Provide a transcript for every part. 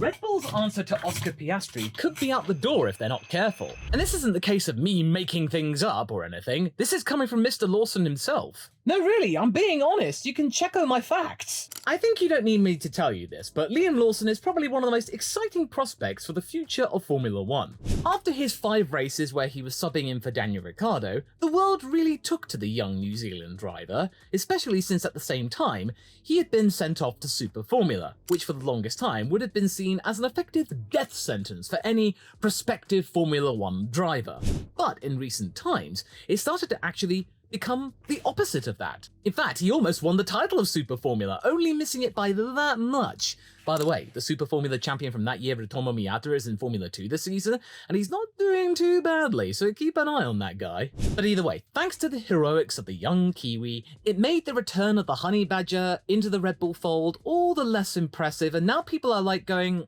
Red Bull's answer to Oscar Piastri could be out the door if they're not careful. And this isn't the case of me making things up or anything. This is coming from Mr. Lawson himself. No, really, I'm being honest. You can check out my facts. I think you don't need me to tell you this, but Liam Lawson is probably one of the most exciting prospects for the future of Formula 1. After his 5 races where he was subbing in for Daniel Ricciardo, the world really took to the young New Zealand driver, especially since at the same time, he had been sent off to Super Formula, which for the longest time would have been seen as an effective death sentence for any prospective Formula 1 driver. But in recent times, it started to actually become the opposite of that. In fact, he almost won the title of Super Formula, only missing it by that much. By the way, the Super Formula champion from that year, Ritomo Miyata, is in Formula 2 this season, and he's not doing too badly, so keep an eye on that guy. But either way, thanks to the heroics of the young Kiwi, it made the return of the Honey Badger into the Red Bull fold all the less impressive, and now people are like going,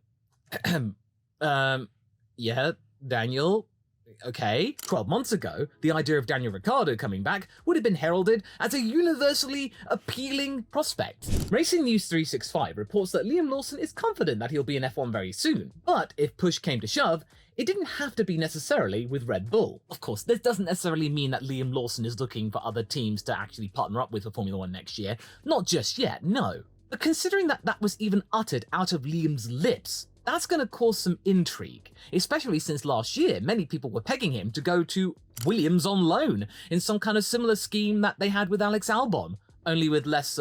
yeah, Daniel, okay. 12 months ago, the idea of Daniel Ricciardo coming back would have been heralded as a universally appealing prospect. Racing News 365 reports that Liam Lawson is confident that he'll be in F1 very soon, but if push came to shove, it didn't have to be necessarily with Red Bull. Of course, this doesn't necessarily mean that Liam Lawson is looking for other teams to actually partner up with for Formula 1 next year. Not just yet, no. But considering that that was even uttered out of Liam's lips, that's going to cause some intrigue, especially since last year many people were pegging him to go to Williams on loan in some kind of similar scheme that they had with Alex Albon, only with less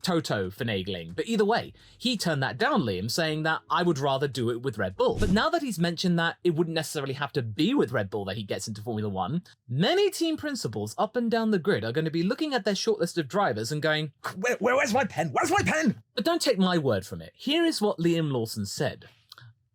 Toto finagling. But either way, he turned that down, Liam, saying that I would rather do it with Red Bull. But now that he's mentioned that it wouldn't necessarily have to be with Red Bull that he gets into Formula 1, many team principals up and down the grid are going to be looking at their shortlist of drivers and going, where's my pen? Where's my pen? But don't take my word from it. Here is what Liam Lawson said.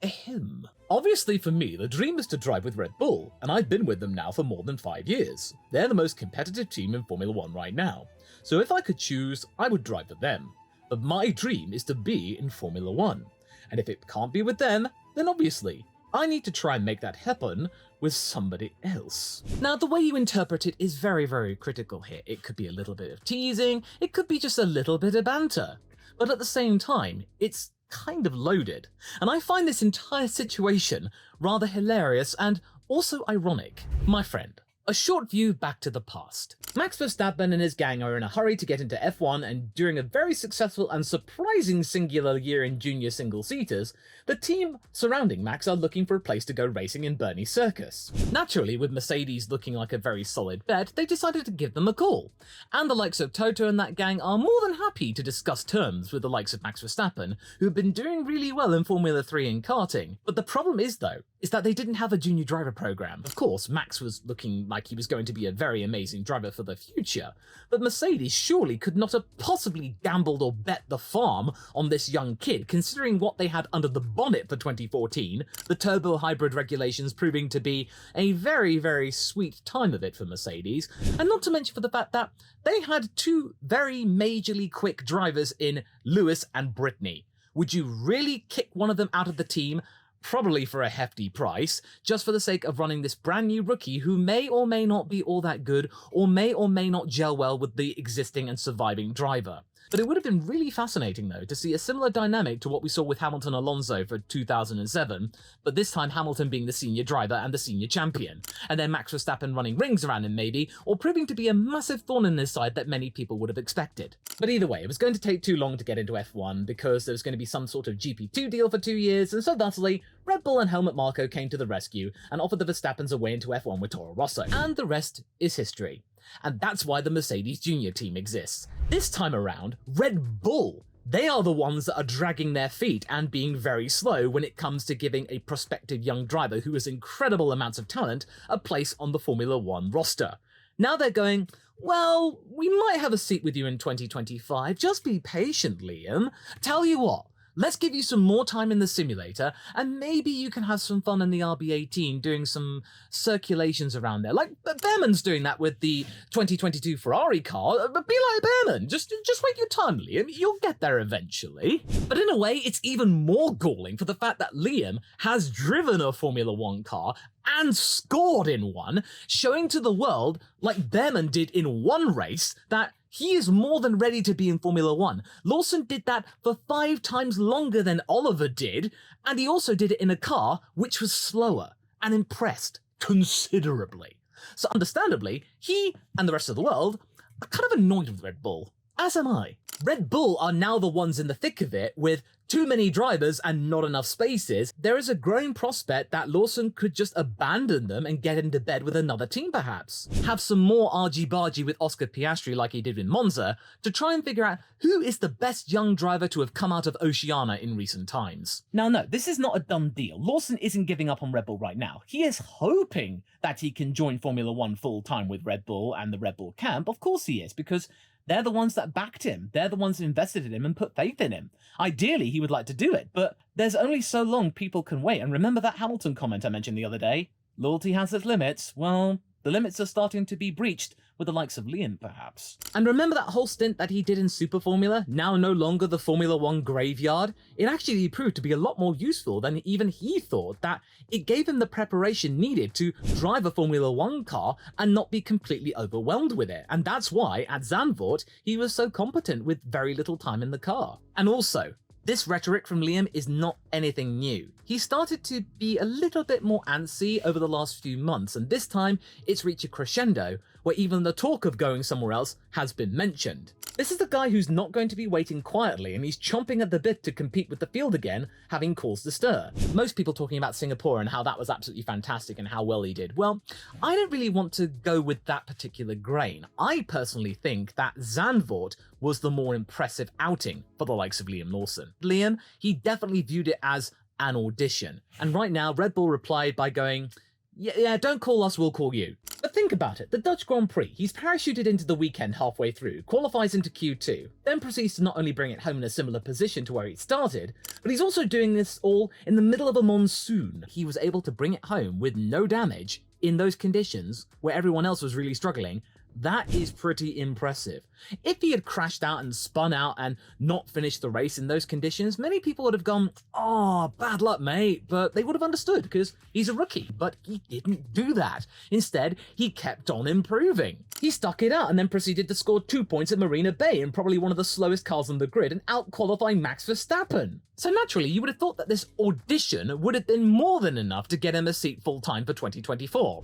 Ahem. Obviously for me, the dream is to drive with Red Bull, and I've been with them now for more than 5 years. They're the most competitive team in Formula 1 right now, so if I could choose, I would drive with them. But my dream is to be in Formula 1, and if it can't be with them, then obviously, I need to try and make that happen with somebody else. Now, the way you interpret it is very, very critical here. It could be a little bit of teasing, it could be just a little bit of banter, but at the same time, it's kind of loaded, and I find this entire situation rather hilarious and also ironic. My friend, a short view back to the past. Max Verstappen and his gang are in a hurry to get into F1, and during a very successful and surprising singular year in junior single-seaters, the team surrounding Max are looking for a place to go racing in Bernie's circus. Naturally, with Mercedes looking like a very solid bet, they decided to give them a call. And the likes of Toto and that gang are more than happy to discuss terms with the likes of Max Verstappen, who have been doing really well in Formula 3 and karting. But the problem is, though, is that they didn't have a junior driver program. Of course, Max was looking like he was going to be a very amazing driver for the future, but Mercedes surely could not have possibly gambled or bet the farm on this young kid, considering what they had under the bonnet for 2014, the turbo hybrid regulations proving to be a very, very sweet time of it for Mercedes, and not to mention for the fact that they had 2 very majorly quick drivers in Lewis and Brittany. Would you really kick one of them out of the team, probably for a hefty price, just for the sake of running this brand new rookie who may or may not be all that good, or may not gel well with the existing and surviving driver? But it would have been really fascinating, though, to see a similar dynamic to what we saw with Hamilton Alonso for 2007, but this time Hamilton being the senior driver and the senior champion, and then Max Verstappen running rings around him maybe, or proving to be a massive thorn in his side that many people would have expected. But either way, it was going to take too long to get into F1 because there was going to be some sort of GP2 deal for 2 years, and so thusly, Red Bull and Helmut Marko came to the rescue and offered the Verstappens a way into F1 with Toro Rosso. And the rest is history. And that's why the Mercedes Junior team exists. This time around, Red Bull, they are the ones that are dragging their feet and being very slow when it comes to giving a prospective young driver who has incredible amounts of talent a place on the Formula 1 roster. Now they're going, well, we might have a seat with you in 2025, just be patient, Liam. Tell you what, let's give you some more time in the simulator, and maybe you can have some fun in the RB18 doing some circulations around there. Like Behrman's doing that with the 2022 Ferrari car, but be like Behrman. Just wait your time, Liam. You'll get there eventually. But in a way, it's even more galling for the fact that Liam has driven a Formula 1 car and scored in one, showing to the world, like Behrman did in one race, that He is more than ready to be in Formula 1. Lawson did that for 5 times longer than Oliver did, and he also did it in a car which was slower, and impressed considerably. So understandably, he and the rest of the world are kind of annoyed with Red Bull, as am I. Red Bull are now the ones in the thick of it, with too many drivers and not enough spaces. There is a growing prospect that Lawson could just abandon them and get into bed with another team perhaps. Have some more argy-bargy with Oscar Piastri like he did in Monza, to try and figure out who is the best young driver to have come out of Oceania in recent times. Now no, this is not a done deal. Lawson isn't giving up on Red Bull right now. He is hoping that he can join Formula 1 full-time with Red Bull and the Red Bull camp. Of course he is, because they're the ones that backed him. They're the ones that invested in him and put faith in him. Ideally, he would like to do it, but there's only so long people can wait. And remember that Hamilton comment I mentioned the other day? Loyalty has its limits. Well, the limits are starting to be breached with the likes of Liam, perhaps. And remember that whole stint that he did in Super Formula, now no longer the Formula 1 graveyard? It actually proved to be a lot more useful than even he thought, that it gave him the preparation needed to drive a Formula 1 car and not be completely overwhelmed with it. And that's why, at Zandvoort, he was so competent with very little time in the car. And also, this rhetoric from Liam is not anything new. He started to be a little bit more antsy over the last few months, and this time it's reached a crescendo where even the talk of going somewhere else has been mentioned. This is the guy who's not going to be waiting quietly, and he's chomping at the bit to compete with the field again, having caused a stir. Most people talking about Singapore and how that was absolutely fantastic and how well he did. Well, I don't really want to go with that particular grain. I personally think that Zandvoort was the more impressive outing for the likes of Liam Lawson. Liam, he definitely viewed it as an audition. And right now, Red Bull replied by going, yeah, don't call us, we'll call you. But think about it, the Dutch Grand Prix, he's parachuted into the weekend halfway through, qualifies into Q2, then proceeds to not only bring it home in a similar position to where he started, but he's also doing this all in the middle of a monsoon. He was able to bring it home with no damage in those conditions where everyone else was really struggling. That is pretty impressive. If he had crashed out and spun out and not finished the race in those conditions, many people would have gone, oh, bad luck, mate, but they would have understood because he's a rookie. But he didn't do that. Instead, he kept on improving. He stuck it out and then proceeded to score 2 points at Marina Bay in probably one of the slowest cars on the grid and out-qualify Max Verstappen. So naturally, you would have thought that this audition would have been more than enough to get him a seat full-time for 2024.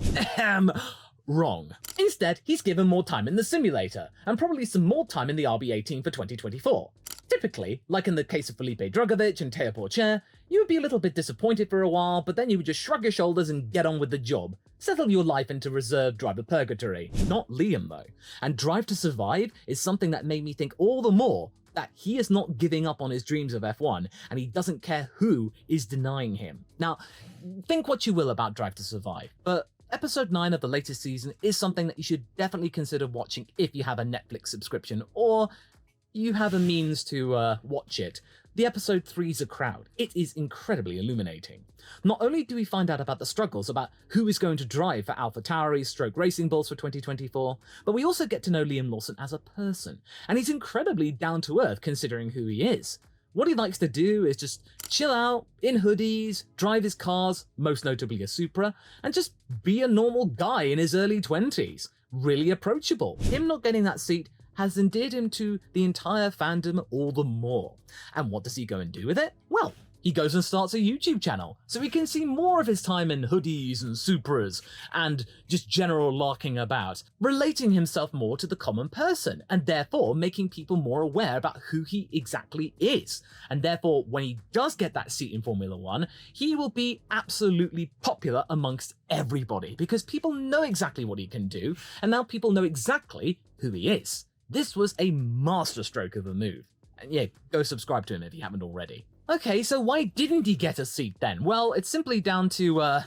Wrong. Instead, he's given more time in the simulator, and probably some more time in the RB18 for 2024. Typically, like in the case of Felipe Drugovich and Teo Porcher, you would be a little bit disappointed for a while, but then you would just shrug your shoulders and get on with the job. Settle your life into reserve driver purgatory. Not Liam, though. And Drive to Survive is something that made me think all the more that he is not giving up on his dreams of F1, and he doesn't care who is denying him. Now, think what you will about Drive to Survive, but Episode 9 of the latest season is something that you should definitely consider watching if you have a Netflix subscription or you have a means to watch it. The episode 3's A Crowd. It is incredibly illuminating. Not only do we find out about the struggles about who is going to drive for AlphaTauri's Stroke Racing Bulls for 2024, but we also get to know Liam Lawson as a person, and he's incredibly down to earth considering who he is. What he likes to do is just chill out, in hoodies, drive his cars, most notably a Supra, and just be a normal guy in his early 20s. Really approachable. Him not getting that seat has endeared him to the entire fandom all the more. And what does he go and do with it? Well, he goes and starts a YouTube channel, so we can see more of his time in hoodies and Supras, and just general larking about, relating himself more to the common person, and therefore making people more aware about who he exactly is. And therefore, when he does get that seat in Formula 1, he will be absolutely popular amongst everybody, because people know exactly what he can do, and now people know exactly who he is. This was a masterstroke of a move. And yeah, go subscribe to him if you haven't already. Okay, so why didn't he get a seat then? Well, it's simply down to,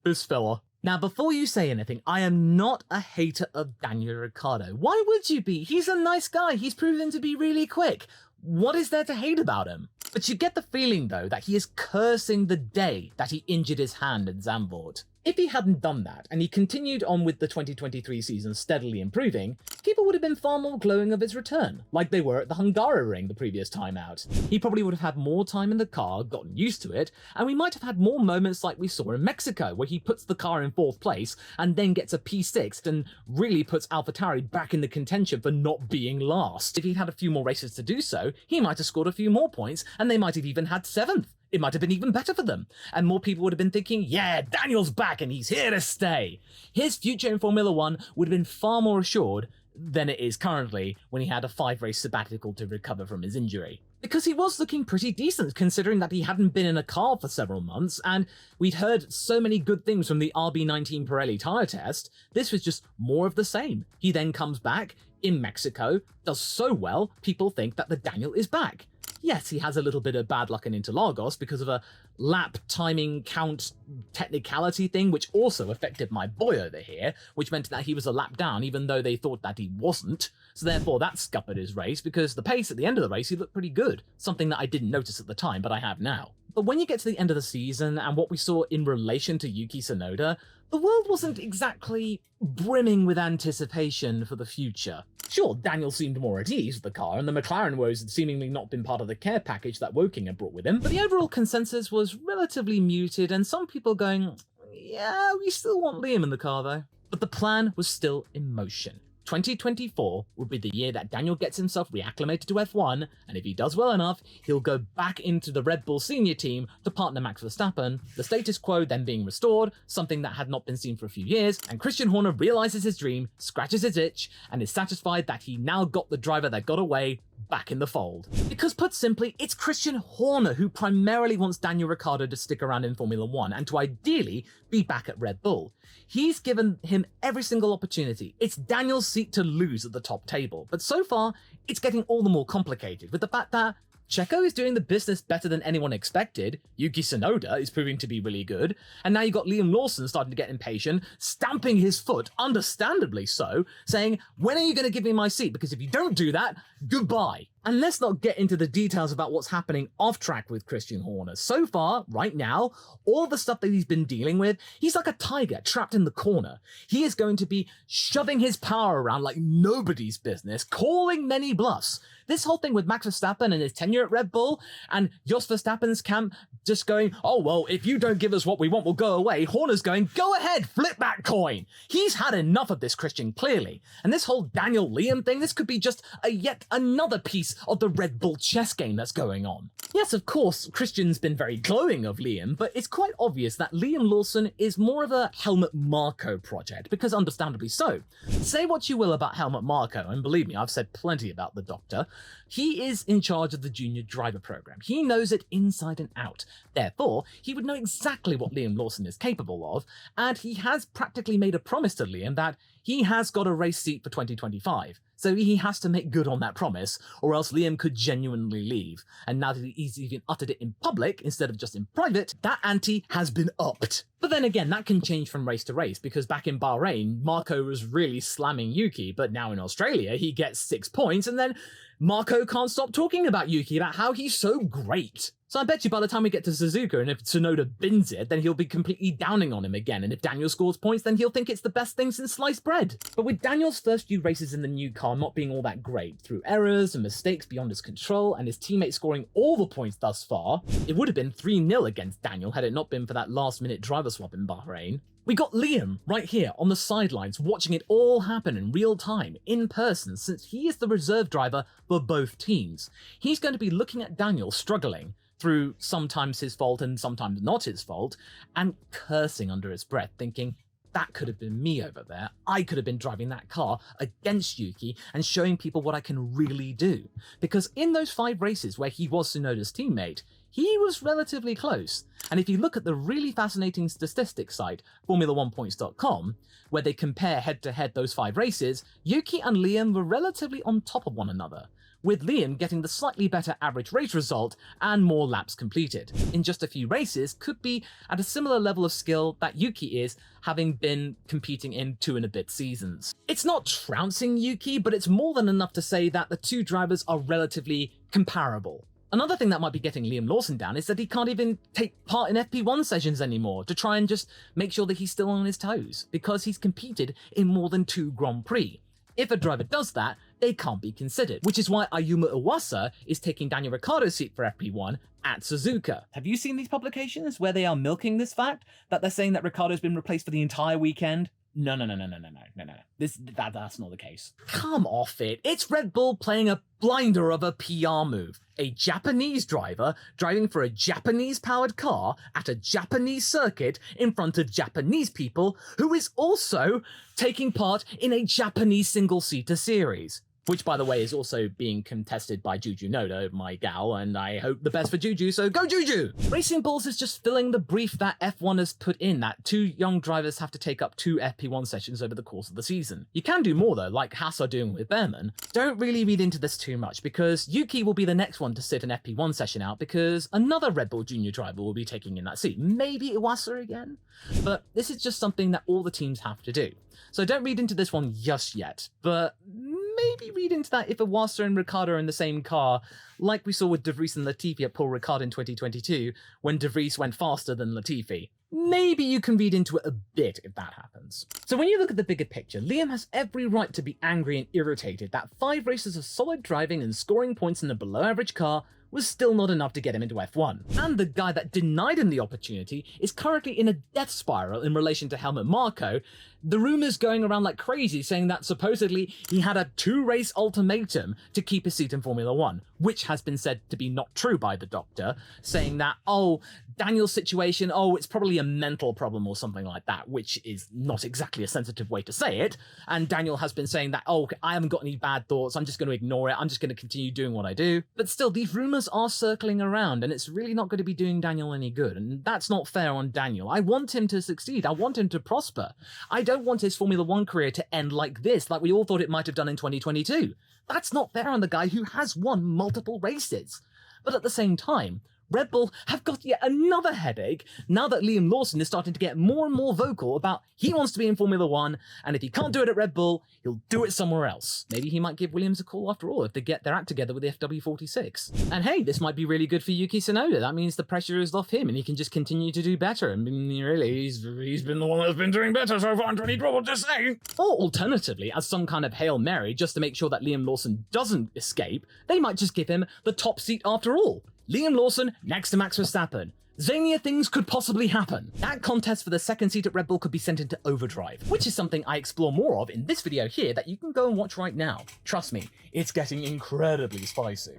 this fella. Now, before you say anything, I am not a hater of Daniel Ricciardo. Why would you be? He's a nice guy. He's proven to be really quick. What is there to hate about him? But you get the feeling, though, that he is cursing the day that he injured his hand at Zandvoort. If he hadn't done that, and he continued on with the 2023 season steadily improving, people would have been far more glowing of his return, like they were at the Hungaroring the previous time out. He probably would have had more time in the car, gotten used to it, and we might have had more moments like we saw in Mexico, where he puts the car in 4th place and then gets a P6 and really puts AlphaTauri back in the contention for not being last. If he'd had a few more races to do so, he might have scored a few more points, and they might have even had 7th. It might have been even better for them, and more people would have been thinking, yeah, Daniel's back and he's here to stay. His future in Formula 1 would have been far more assured than it is currently when he had a 5-race sabbatical to recover from his injury. Because he was looking pretty decent considering that he hadn't been in a car for several months, and we'd heard so many good things from the RB19 Pirelli tyre test. This was just more of the same. He then comes back in Mexico, does so well, people think that the Daniel is back. Yes, he has a little bit of bad luck in Interlagos because of a lap timing count technicality thing, which also affected my boy over here, which meant that he was a lap down even though they thought that he wasn't. So therefore that scuppered his race, because the pace at the end of the race, he looked pretty good. Something that I didn't notice at the time, but I have now. But when you get to the end of the season and what we saw in relation to Yuki Tsunoda, the world wasn't exactly brimming with anticipation for the future. Sure, Daniel seemed more at ease with the car, and the McLaren woes had seemingly not been part of the care package that Woking had brought with him, but the overall consensus was relatively muted, and some people going, yeah, we still want Liam in the car though. But the plan was still in motion. 2024 would be the year that Daniel gets himself reacclimated to F1, and if he does well enough, he'll go back into the Red Bull senior team to partner Max Verstappen, the status quo then being restored, something that had not been seen for a few years, and Christian Horner realizes his dream, scratches his itch, and is satisfied that he now got the driver that got away back in the fold. Because put simply, it's Christian Horner who primarily wants Daniel Ricciardo to stick around in Formula 1 and to ideally be back at Red Bull. He's given him every single opportunity. It's Daniel's seat to lose at the top table, but so far, it's getting all the more complicated with the fact that Checo is doing the business better than anyone expected, Yuki Tsunoda is proving to be really good, and now you've got Liam Lawson starting to get impatient, stamping his foot, understandably so, saying, when are you going to give me my seat? Because if you don't do that, goodbye. And let's not get into the details about what's happening off track with Christian Horner. So far, right now, all the stuff that he's been dealing with, he's like a tiger trapped in the corner. He is going to be shoving his power around like nobody's business, calling many bluffs. This whole thing with Max Verstappen and his tenure at Red Bull, and Jos Verstappen's camp just going, oh, well, if you don't give us what we want, we'll go away. Horner's going, go ahead, flip that coin. He's had enough of this, Christian, clearly. And this whole Daniel Liam thing, this could be just yet another piece of the Red Bull chess game that's going on. Yes, of course, Christian's been very glowing of Liam, but it's quite obvious that Liam Lawson is more of a Helmut Marko project, because understandably so. Say what you will about Helmut Marko, and believe me, I've said plenty about the doctor. He is in charge of the junior driver program. He knows it inside and out. Therefore, he would know exactly what Liam Lawson is capable of, and he has practically made a promise to Liam that he has got a race seat for 2025. So he has to make good on that promise, or else Liam could genuinely leave. And now that he's even uttered it in public instead of just in private, that ante has been upped. But then again, that can change from race to race, because back in Bahrain, Marko was really slamming Yuki, but now in Australia, he gets 6 points, and then Marko can't stop talking about Yuki, about how he's so great. So I bet you by the time we get to Suzuka, and if Tsunoda bins it, then he'll be completely downing on him again, and if Daniel scores points, then he'll think it's the best thing since sliced bread. But with Daniel's first few races in the new car not being all that great, through errors and mistakes beyond his control, and his teammate scoring all the points thus far, it would have been 3-0 against Daniel had it not been for that last-minute driver swap in Bahrain. We got Liam right here on the sidelines watching it all happen in real time, in person, since he is the reserve driver for both teams. He's going to be looking at Daniel struggling through sometimes his fault and sometimes not his fault, and cursing under his breath, thinking, that could have been me over there. I could have been driving that car against Yuki and showing people what I can really do. Because in those 5 races where he was Tsunoda's teammate, he was relatively close. And if you look at the really fascinating statistics site, Formula1points.com, where they compare head-to-head those 5 races, Yuki and Liam were relatively on top of one another, with Liam getting the slightly better average race result and more laps completed. In just a few races, could be at a similar level of skill that Yuki is, having been competing in 2 and a bit seasons. It's not trouncing Yuki, but it's more than enough to say that the two drivers are relatively comparable. Another thing that might be getting Liam Lawson down is that he can't even take part in FP1 sessions anymore to try and just make sure that he's still on his toes, because he's competed in more than 2 Grand Prix. If a driver does that, they can't be considered, which is why Ayumu Iwasa is taking Daniel Ricciardo's seat for FP1 at Suzuka. Have you seen these publications where they are milking this fact that they're saying that Ricciardo's been replaced for the entire weekend? No. That's not the case. Come off it. It's Red Bull playing a blinder of a PR move. A Japanese driver driving for a Japanese-powered car at a Japanese circuit in front of Japanese people, who is also taking part in a Japanese single-seater series. Which, by the way, is also being contested by Juju Noda, my gal, and I hope the best for Juju, so go Juju! Racing Bulls is just filling the brief that F1 has put in, that 2 young drivers have to take up 2 FP1 sessions over the course of the season. You can do more though, like Haas are doing with Behrman. Don't really read into this too much, because Yuki will be the next one to sit an FP1 session out, because another Red Bull junior driver will be taking in that seat. Maybe Iwasa again? But this is just something that all the teams have to do. So don't read into this one just yet, but maybe read into that if Iwasa and Ricciardo are in the same car, like we saw with De Vries and Latifi at Paul Ricard in 2022, when De Vries went faster than Latifi. Maybe you can read into it a bit if that happens. So when you look at the bigger picture, Liam has every right to be angry and irritated that 5 races of solid driving and scoring points in a below-average car was still not enough to get him into F1. And the guy that denied him the opportunity is currently in a death spiral in relation to Helmut Marko. The rumours going around like crazy saying that supposedly he had a 2-race ultimatum to keep his seat in Formula 1, which has been said to be not true by the doctor, saying that, oh, Daniel's situation, oh, it's probably a mental problem or something like that, which is not exactly a sensitive way to say it. And Daniel has been saying that, oh, I haven't got any bad thoughts, I'm just going to ignore it, I'm just going to continue doing what I do. But still, these rumours are circling around, and it's really not going to be doing Daniel any good, and that's not fair on Daniel. I want him to succeed, I want him to prosper. I don't want his Formula 1 career to end like this, like we all thought it might have done in 2022. That's not fair on the guy who has won multiple races. But at the same time, Red Bull have got yet another headache now that Liam Lawson is starting to get more and more vocal about he wants to be in Formula 1, and if he can't do it at Red Bull, he'll do it somewhere else. Maybe he might give Williams a call after all if they get their act together with the FW46. And hey, this might be really good for Yuki Tsunoda. That means the pressure is off him and he can just continue to do better. I mean, really, he's been the one that's been doing better so far in 2012, just saying. Or alternatively, as some kind of Hail Mary, just to make sure that Liam Lawson doesn't escape, they might just give him the top seat after all. Liam Lawson next to Max Verstappen. Zanier things could possibly happen. That contest for the 2nd seat at Red Bull could be sent into overdrive, which is something I explore more of in this video here that you can go and watch right now. Trust me, it's getting incredibly spicy.